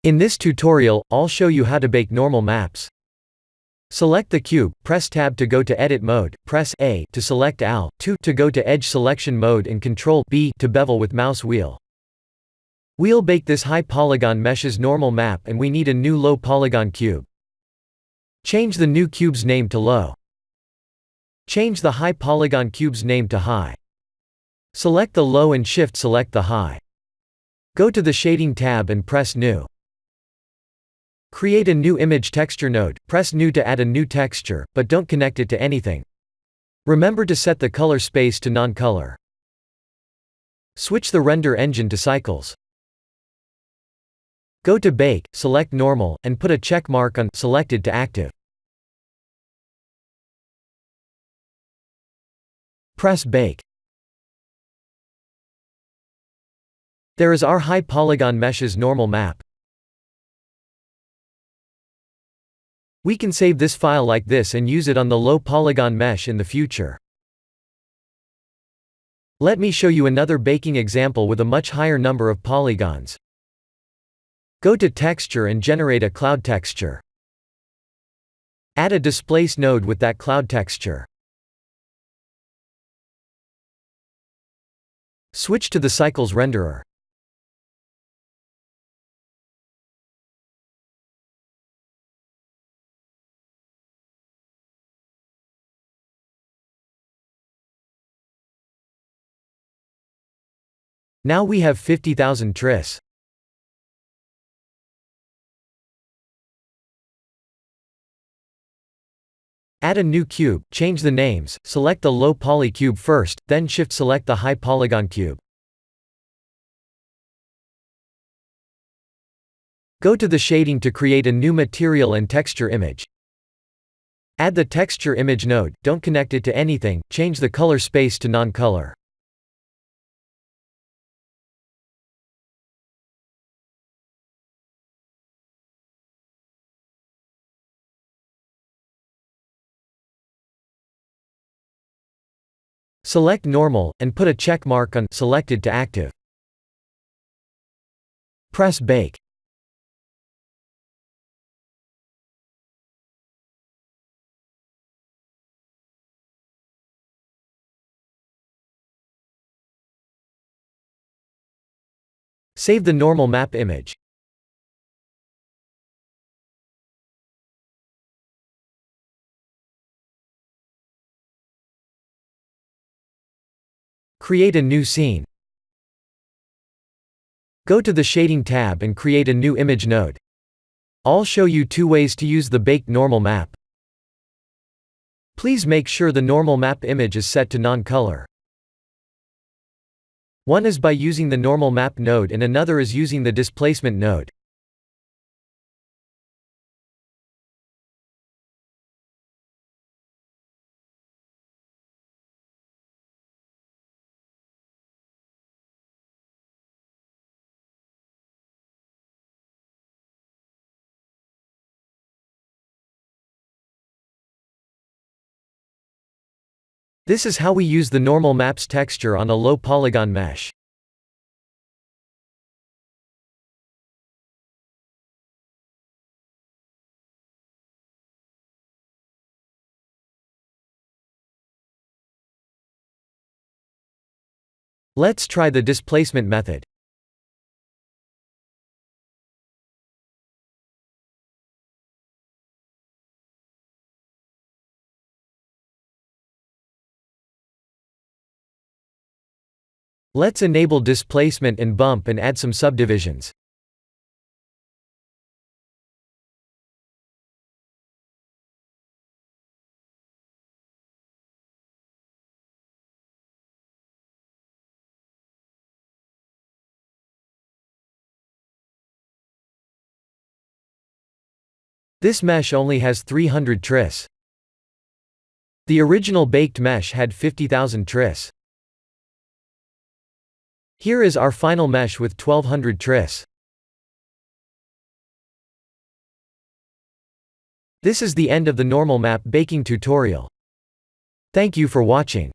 In this tutorial, I'll show you how to bake normal maps. Select the cube, press Tab to go to Edit Mode, press A to select AL, 2 to go to Edge Selection Mode and Control B to bevel with mouse wheel. We'll bake this high polygon mesh's normal map and we need a new low polygon cube. Change the new cube's name to low. Change the high polygon cube's name to high. Select the low and shift select the high. Go to the Shading tab and press New. Create a new image texture node, press New to add a new texture, but don't connect it to anything. Remember to set the color space to non-color. Switch the render engine to Cycles. Go to Bake, select Normal, and put a check mark on Selected to active. Press Bake. There is our high polygon mesh's normal map. We can save this file like this and use it on the low polygon mesh in the future. Let me show you another baking example with a much higher number of polygons. Go to Texture and generate a cloud texture. Add a Displace node with that cloud texture. Switch to the Cycles renderer. Now we have 50,000 tris. Add a new cube, change the names, select the low poly cube first, then shift select the high polygon cube. Go to the shading to create a new material and texture image. Add the texture image node, don't connect it to anything, change the color space to non-color. Select Normal, and put a check mark on Selected to active. Press Bake. Save the normal map image. Create a new scene. Go to the Shading tab and create a new image node. I'll show you two ways to use the baked normal map. Please make sure the normal map image is set to non-color. One is by using the normal map node and another is using the displacement node. This is how we use the normal map's texture on a low polygon mesh. Let's try the displacement method. Let's enable displacement and bump and add some subdivisions. This mesh only has 300 tris. The original baked mesh had 50,000 tris. Here is our final mesh with 1200 tris. This is the end of the normal map baking tutorial. Thank you for watching.